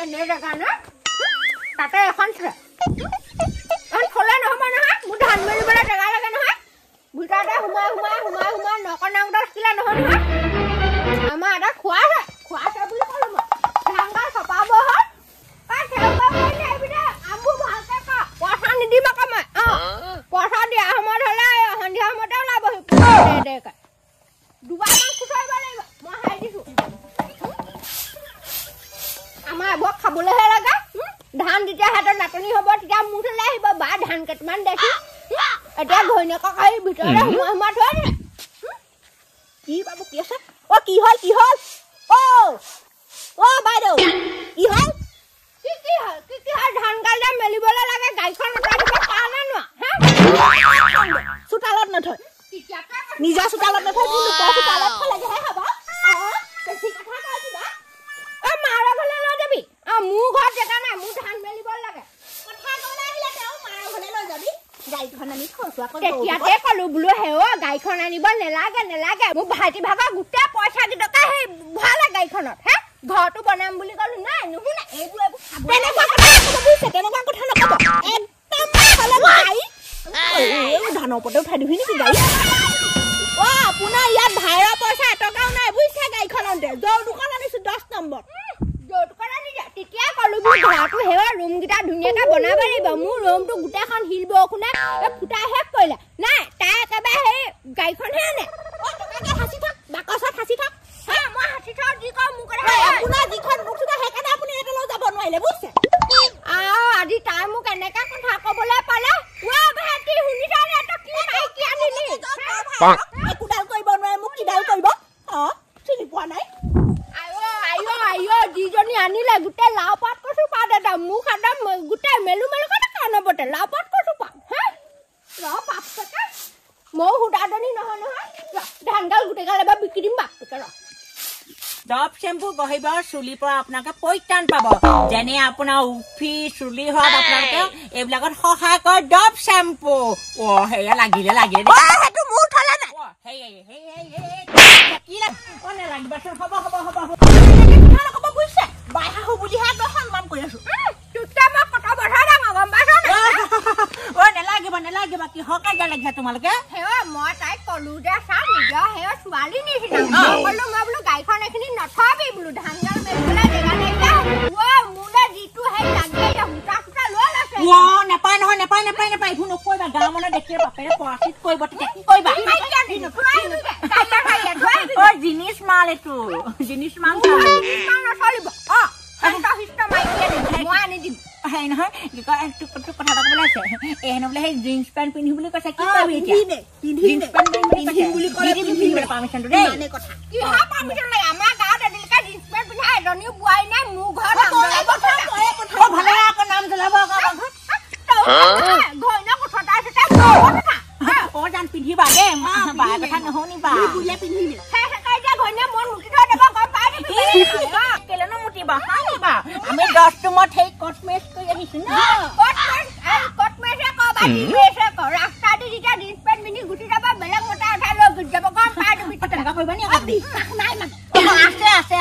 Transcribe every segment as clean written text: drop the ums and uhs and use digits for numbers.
এনে জাগা না তাতে এখন খোলা নহব নহয় মোৰ ধান মেলিবলৈ জেগা লাগে নহয় ভিতৰতে সোমাই নকনাংটা ৰাখিলে নহয় নহয় আমাৰ এটা খোৱা বুলি ক'লো মই ধানগাল চপাব হ'ল পইচা নিদিম আকৌ মই পইচা দিয়া সময়ত হ'লে সন্ধিয়া সময়তে ওলাবহি দুবাৰমান খুচৰিব লাগিব মই হাৰি দিছো আমাৰ এইবোৰ খাবলৈহে লাগে ধান যেতিয়া হাতত নাটনি হ'ব তেতিয়া মোৰ ওচৰলৈ আহিব বা ধান কেইটামান দেখি এতিয়া ঘৈণীয়েকক আহি ভিতৰতে সোমাই থৈ দিলে কি বাবু কি আছে কি হ'ল বাইদেউ কি হ'ল কি হ'ল ধান গাল যে মেলিবলৈ লাগে গাড়ীখন উঠাই দিব পাৰা নাই নোৱা চোতালত নথয় নিজৰ চোতালত নথয় লোকৰ চোতালত থলেগেহে হ'ব বেছি কথা কয় কিবা মাৰৰ ঘৰলৈ লৈ যাবি মোৰ ঘৰত জেগা নাই মোৰ ধান মেলিব লাগে কথা ক'বলৈ আহিলে তেওঁ মাৰৰ ঘৰলৈ লৈ যাবি গাড়ীখন আনি থৈছো তেতিয়াতে ক'লো বোলো হেও গাড়ীখন আনিব নেলাগে মোৰ ভাইটি ভাগৰ গোটেই পইচা কেইটকা সেই ভৰালে গাড়ীখনত হে ঘৰটো বনাম বুলি ক'লো নাই নুশুনে এইবোৰ তেনেকুৱা কথা নক'ব একদম গাড়ী ধানৰ ওপৰতে উঠাই দিবি নেকি গাড়ী আপোনাৰ ইয়াত ভাড়া পইচা এটকাও নাই বুজিছে গাড়ীখনতে যৌতুকত আনিছো 10 নম্বৰ যৌতুকত আনিছে তেতিয়া ক'লো ঘৰটো হেৱা ৰুমকেইটা ধুনীয়াকৈ বনাব লাগিব মোৰ ৰুমটো গোটেইখন শিল বৰষুণে ফুটাই শেষ কৰিলে নাই তাই একেবাৰে সেই গাড়ীখনহে আনে সাঁচি থাক বাকচত সাঁচি থাক মই সাঁচি থওঁ যি কওঁ মোক আপোনাৰ যিখন মোক চুটা সেইকাৰণে আপুনি এইটো লৈ যাব নোৱাৰিলে বুজিছে আজি তাই মোক এনেকে কথা ক'বলৈ পালে ভাইটি শুনিছানে তই কি মাইকী আনিলি একোডাল কৰিব নোৱাৰে মোক কিডাল কৰিব চিনি পোৱা নাই আইঅ যিজনী আনিলে গোটেই লাও পাত কচু পাত এটা মোক একদম গোটেই মেলু কথা কাণবতে লাও পাত কচু পাত লাও পাত থাকে ময়ো সুদাদনী নহয় ধানগাল গোটেইগাল এবাৰ বিকি দিম বাপটোকে ডব চেম্পু গহিবৰ চুলিৰ পৰা আপোনালোকে পৰিত্ৰাণ পাব যেনে আপোনাৰ উফি চুলি হোৱাত আপোনালোকে এইবিলাকত সহায় কৰে ডব চেম্পু সেয়া লাগিলে সেইটো মোৰ থলে নাই নেলাগিবাচোন হ'ব বুজিছে বাই শাহু বুলিহে তই সন্মান কৰি আছো নেলাগিব কিহৰ কাজিয়া লাগিছে তোমালোকে মই তাইক ক'লো যে চা নিজৰ ছোৱালী নিচিনা ক'লো মই বোলো গাড়ীখন এইখিনি নথবি বোলো ধানগাল মেলিবলৈ জেগা নাইকিয়া মোলে যিটো সেই লাগে সূতা লৈ লৈছে নেপায় এইবোৰ নকৰিবা গাঁৱৰ মানুহে দেখিলে বাপেৰে পৰাচিত কৰিব তেতিয়া কি কৰিবা জিনিছ মাল এইটো জিনিছ মাল নচলিব মই আনি দিম হেৰি নহয় কি কয় কথা এটা ক'বলৈ আছে হেনো বোলে সেই জিন্স পেণ্ট পিন্ধি বুলি কৈছে কি কৰিবি এতিয়া জিন্স পেণ্ট পিন্ধিম বুলি ক'লে পাৰ্মিশ্যনটো দেই আমাৰ গাঁৱত এদিনকে জিন্স পেণ্ট পিন্ধা এজনীও বোৱাৰী নাই মোৰ ঘৰত ভালে আকৌ নাম জ্বলাব জান পিন্ধিবা দেই বাৰ কথা নুশুনিবা কেলেনো মুতিবা আমি 10 ৰুমত সেই কটমেচ কৰি আহিছো ৰাস্তাটো যেতিয়া জিন্স পেণ্ট পিন্ধি গুচি যাব বেলেগ মতা উঠাই লৈ গুচি যাব গম পাই তুমি তেনেকুৱা কৰিবা নি আছে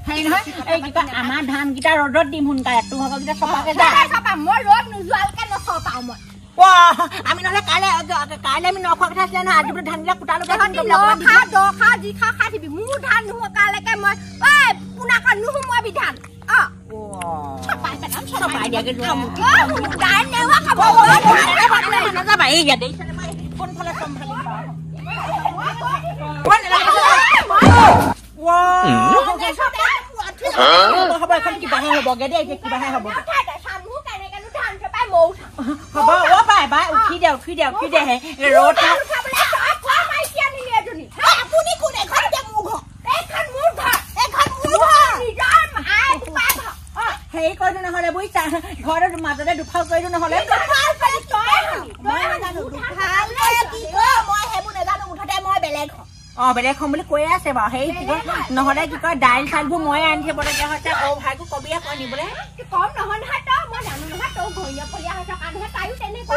হেৰি নহয় এই কি কয় আমাৰ ধানকেইটা ৰ'দত দিম সোনকালে তোৰ ভাগৰকেইটা চপাকে মই ৰ'দ নোযোৱালৈকে নচপাওঁ মই আমি নহ'লে কাইলৈ আমি নখোৱা কথা আছিলে নহয় আজি বোলে ধানবিলাক কুটালো যি খা খাই দিবি মোৰ ধান নোহোৱালৈকে মই পোনাকত নোসোমোৱাবি ধান চপাই দিয়াকে নাযাবা এই ইয়াতে কোনফালে চম্ভালি হ'ব এখন কিবাহে হ'বগে দেই কিবাহে হ'ব হ'ব পাই উঠি দে ৰ'দ হেৰি কৰিলো নহ'লে বুজিছা ঘৰত মাজতে দুফাল কৰিলো নহ'লে বেলেগ হ'ম বুলি কৈয়ে আছে বাৰু সেই কি কয় নহ'লে কি কয় দাইল চাইলবোৰ মই আনি থ'বলগীয়া হৈছে ভাইকো কবি আকৌ নিবলৈ কম নহয় মই জানো নহয় তই ঘৰীয়া ফলীয়া হৈছে কাৰণেহে তাইও তেনেকুৱা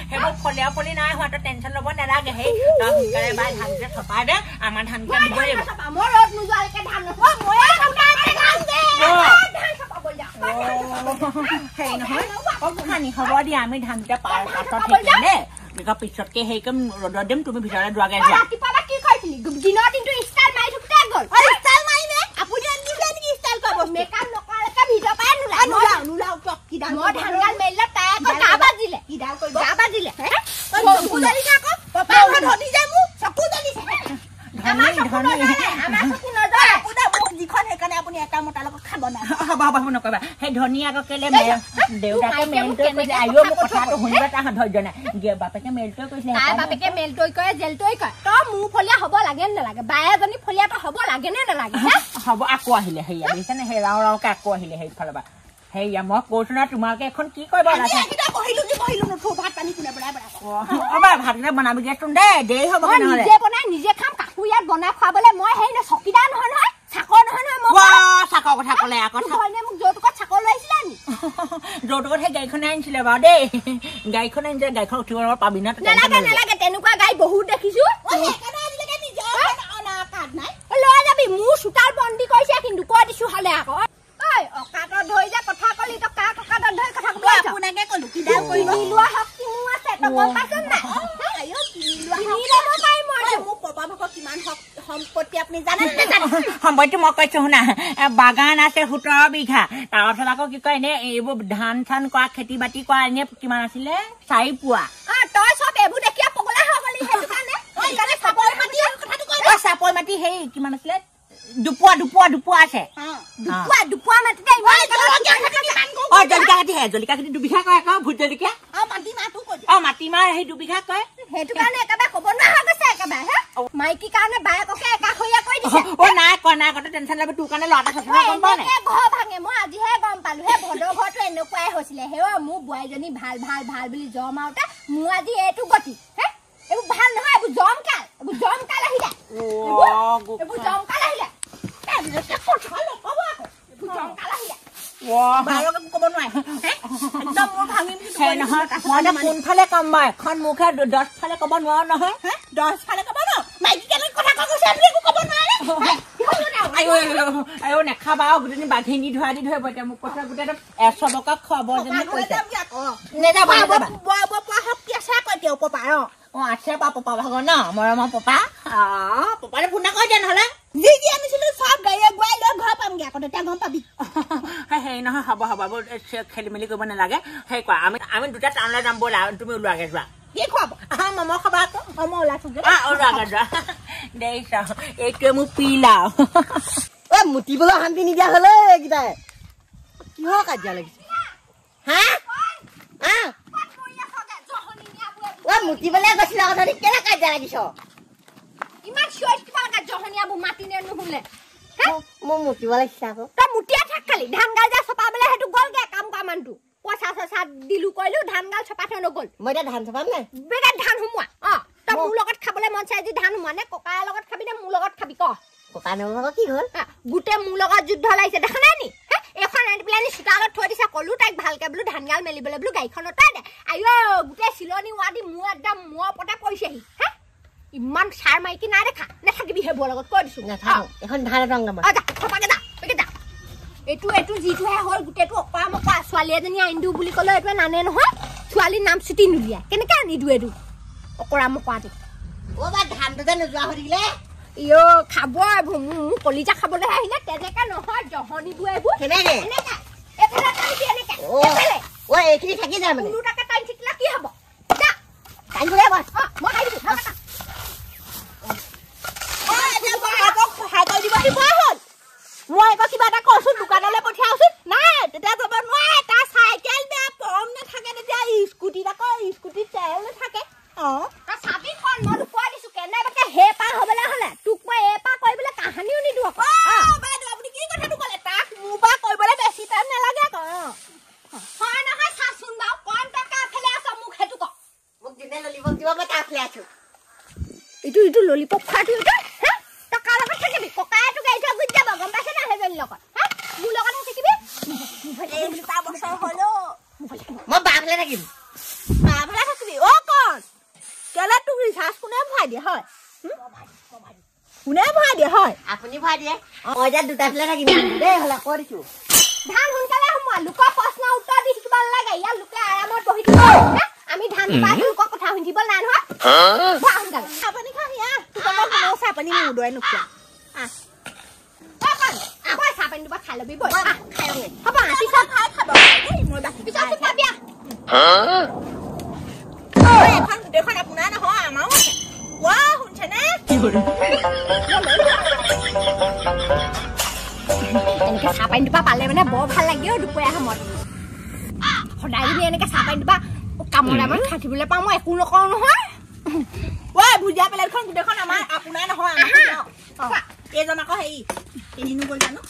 সেইবোৰ ফলীয়া ফলি নাই হোৱা তই টেনশ্যন ল'ব নালাগে সেই তই সোনকালে বাই ধানকেইটা চপাই দে আমাৰ ধানকেইটা দিব লাগিব মই ৰ'দ নোযোৱালৈকে ধান নথোৱা মই ৰাণী হ'ব দিয়া আমি ধানকেইটা পাছত থাকিম দেই পিছতকে সেইকম ৰ'দত দিম তুমি ভিতৰলৈ যোৱাগে যোৱা ৰাতিপুৱা কি খাইছিলি দিনৰ দিনটো ষ্টাইল মাৰি থাকোঁতে গ'ল ষ্টাইল মাৰি নে আপুনি আনিলে নেকি ষ্টাইল কৰিব মেকআপ নকৰালৈকে ভিতৰ পৰাই নোলাও মই ধানগাল মেলিলে তাই আকৌ গা বাজিলে চকু জ্বলিছে আকৌ পপা ধনি যায় মোক চকু জ্বলিছে আমাৰ চকু নজ্বলে যিখন সেইকাৰণে আপুনি এটা মতাৰ লগত খাব নাই হ'ব নকবা সেই ধনী আকৌ কেলে দেউতাকে মেলটোৱে কৈছে আইও মোক কথাটো শুনিব তাৰ ধৈৰ্য নাই বাপেকে মেলটোৱে কৈছিলে বাপেকে মেলটোৱে কয় জেলটোৱে কয় তই মোৰ ফলীয়া হ'ব লাগে নে নালাগে বায়ে এজনী ফলীয়াটো হ'ব লাগে নে নালাগে হ'ব আকৌ আহিলে সেয়া দেখিছেনে সেই ৰাওকে আকৌ আহিলে সেইফালৰ পৰা সেয়া মই কৈছো না তোমাকে এখন কি কৰিব লাগে ভাতকেইটা বনাবি দিয়াচোন দেৰি হ'ব নিজে বনাই নিজে খাম কাকো ইয়াত বনাই খুৱাবলৈ মই সেই চকীদাৰ নহয় চাকৰ নহয় চাকৰ কথা ক'লে আকৌ মোক যৌতুকত চাকৰ লৈ আহিছিলা নি যৌতুকত সেই গাড়ীখনে আনিছিলে বাৰু দেই গাড়ীখন আনিছিলে গাড়ীখন উঠিব পাবি না নালাগে তেনেকুৱা গাড়ী বহুত দেখিছো লৈ যাবি মোৰ চোতাল বন্দী কৰিছে কিন্তু কৈ দিছো হলে আকৌ অকাতত ধৰি যে কথা কলি তই কাৰ অকাতত ধৰি কথা কব আপোনাকে কলো কিডাল কৰিব লোৱা শক্তি মোৰ আছে তই গম পাইছ নাই মোক পপা ভাগৰ কিমান সম্পত্তি আপুনি জানে সম্পত্তি মই কৈছো শুনা বাগান আছে 17 বিঘা তাৰপিছত আকৌ কি কয় এনে এইবোৰ ধান চান কৰা খেতি বাতি কৰা এনে কিমান আছিলে 4 পোৱা তই চব এইবোৰ দেখিয়া পগলা হৈ গলি সেইটো কাৰণে চাপৰ মাটি সেই কিমান আছিলে দুপুৱা আছে দুপুৱা মাটিতে জলকীয়া খেতি 2 বিঘা কয় আকৌ ভোট জলকীয়া মাটিমাহ সেই 2 বিঘা কয় সেইটো কাৰণে একেবাৰে ক'ব নোৱাৰা হৈ গৈছে একেবাৰে মাইকী কাৰণে বায়েককে একাষৰীয়া কৰি দিছে নাই কটা টেনচন ল'ব তোৰ কাৰণে ল'ৰা এটা গম পাৱ নাই ঘৰ ভাঙে মই আজিহে গম পালো হে ভদৰ ঘৰটো এনেকুৱাই হৈছিলে হে মোৰ বোৱাৰীজনী ভাল বুলি জম আউতে মোৰ আজি এইটো গতি হে এইবোৰ ভাল নহয় এইবোৰ জমকাল আহিলে কোনফালে কম বাৰু এখন মুখে 10 ফালে ক'ব নোৱাৰো নহয় 10 ফালে ক'ব ন মাইকী কেনে কথা ক'ব নোৱাৰে নেখাবা গোটেই বাঘিনী ধৰা দি ধৰিব এতিয়া মোক কথা গোটেই 100 টকা খুৱাব যেনে কৈছে আছে পপা ভাগৰ ন মৰমৰ পপা পপালে ফোন নকৰি দিয়া নহ'লে যি আনিছিলো চব গাড়ীয়ে গুৱাই লৈ ঘৰ পামগে আকৌ তেতিয়া গম পাবি সেই নহয় হ'ব খেলি মেলি কৰিব নালাগে সেই কোৱা আমি দুটা টাউনলৈ যাম ব'লা তুমি ওলোৱাগে যোৱা কি খুৱাব ম'ম' খাবা আকৌ ওলাইছো ওলোৱাগে যোৱা দেখিছ এইটোৱে মোক পিলাও মুতিবলৈ শান্তি নিদিয়া হলে এইকেইটাই কিহৰ কাজিয়া লাগিছে মুতিবলৈ গৈছিলা কথা কেলে কাজিয়া লাগিছ ইমান চিঞৰ কিবা জহনীয়াবোৰ মাতি নে নুশুলে মই মুতিব লাগিছে আকৌ তই মুটিয়া থাক খালি ধান গাল যা চপাবলৈ সেইটো গ'লগে কাম কৰা মানুহটো পইচা দিলো কৰিলো ধান গাল চপা থৈ নগ'ল মই এতিয়া ধান চপাম নাই বেগাত ধান সোমোৱা তই মোৰ লগত খাবলৈ মন চাই ধান সোমোৱা নে ককাৰ লগত খাবি নে মোৰ লগত খাবি ককাৰ লগত কি হ'ল গোটেই মোৰ লগত যুদ্ধ লাগিছে দেখা নাই নি এখন আনি পেলাই চোতালত থৈ দিছা কলো তাইক ভালকে বোলো ধান গাল মেলিবলৈ বোলো গাড়ীখন অঁতাই দে আইঅ গোটেই চিলনি ৱাদি মোৰ একদম মূৰৰ ওপৰতে পৰিছেহি ইমান চাৰ মাইকী নাই দেখা নাথাকিবি সেইবোৰৰ লগত কৈ দিছো এখন ধান এইটো যিটোহে হ'ল গোটেইটো অকৰা মকৰা ছোৱালী এজনী আনি দিওঁ বুলি ক'লে এইটোৱে নানে নহয় ছোৱালীৰ নাম চুটি নুলিয়াই কেনেকে আনি দিওঁ এইটো অকৰা মকৰাটো ধানটো যে নোযোৱা হৈ থাকিলে খাব এইবোৰ মোৰ কলিজা খাবলৈহে আহিলে তেনেকে নহয় জহনীবোৰ এইবোৰ এইখিনি থাকি যায় মানে টাইম থাকিলে কি হ'ব মই আকৌ কিবা এটা কৰচোন দোকানলৈ পঠিয়াওচোন নাই তেতিয়া যাব নোৱাৰে তাৰ চাইকেল বেয়া পৰম নাথাকে তেতিয়া স্কুটিত তেল নাথাকে চাবি খন মই লুকুৱাই দিছো কেনেবাকে হে পাৰ হবলৈ হলে তোক মই এই পাৰ কৰিবলৈ কাহানিও নিদিওঁ আকৌ আপুনি কি কথাটো ক'লে তাক মোৰ পৰা কৰিবলৈ বেছি টাইম নালাগে আকৌ হয় নহয় চাচোন বাৰু কম টকা ফেলে আছ মোক সেইটো ক মোক দিনে ললিপপ দিব মই তাক ফেলে আছো ইটো ললিপপ খোৱাটো টকাৰ লগত থাকিবি ককায়েতো গাড়ী থৈ গুচি যাব গম পাইছে না সেইজনীৰ লগত মোৰ লগত থাকিবি তাৰ বছৰ হলো মই বাফলে থাকিম থাকিবি কণ কেলে তোক ৰিচাৰ্জ কোনে ভৰাই দিয়ে হয় আপুনি ভৰাই দিয়ে মই এতিয়া দুটা ফেলে থাকিম দেই হ'লে কৈ দিছো ধান সোনকালে সোমোৱা লোকৰ প্ৰশ্ন উত্তৰ দি থাকিব নালাগে ইয়াৰ লোকে আৰামত বহি থাকিব আমি ধান পাই লোকৰ কথা শুনি থাকিব নাই নহয় চাহপানী খা হিয়া তোমালোকৰ কোনো চাহপানী মুদুৱাই নোখোৱা চাহপানী দুবা খাই ল'বি বৈ হ'ব পিছত খাই খাব মই বাকী পিছত খাবিয়া এখন গোটেইখন আপোনাৰ নহয় আমাৰো আছে শুনছেনে এনেকে চাহপানী দুবা পালে মানে বৰ ভাল লাগে দুপৰীয়া সময়ত সদায় যদি এনেকে চাহপানী দুবা কামৰ টাইমত খাই থাকিবলৈ পাওঁ মই একো নকওঁ নহয় ভুজিয়া প্লেটখন গোটেইখন আমাৰ আপোনাৰ নহয় এইজন আকৌ হেৰি কিনিনো গ'ল জানো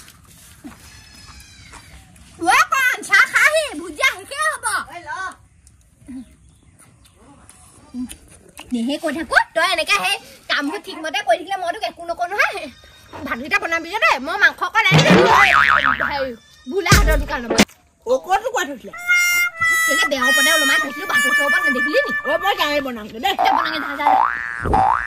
চাহ খাহি ভুজিয়া শেষে হ'ব নেহে কৈ থাকো তই এনেকে সেই কামবোৰ ঠিকমতে কৰি থাকিলে মই তোক একো নকওঁ নহয় ভাতকেইটা বনাবি দেই মই মাংস অকণ আনি বোলাহঁতৰ দোকানৰ পৰা ক'তো কোৱা থৈছিলে এনে দেওৰ ওপৰতে অলপমান থৈছিলো ভাতৰ ওপৰত নেদেখিলি নি মই গাঁৱে বনাওঁগে দেই বনাওঁগে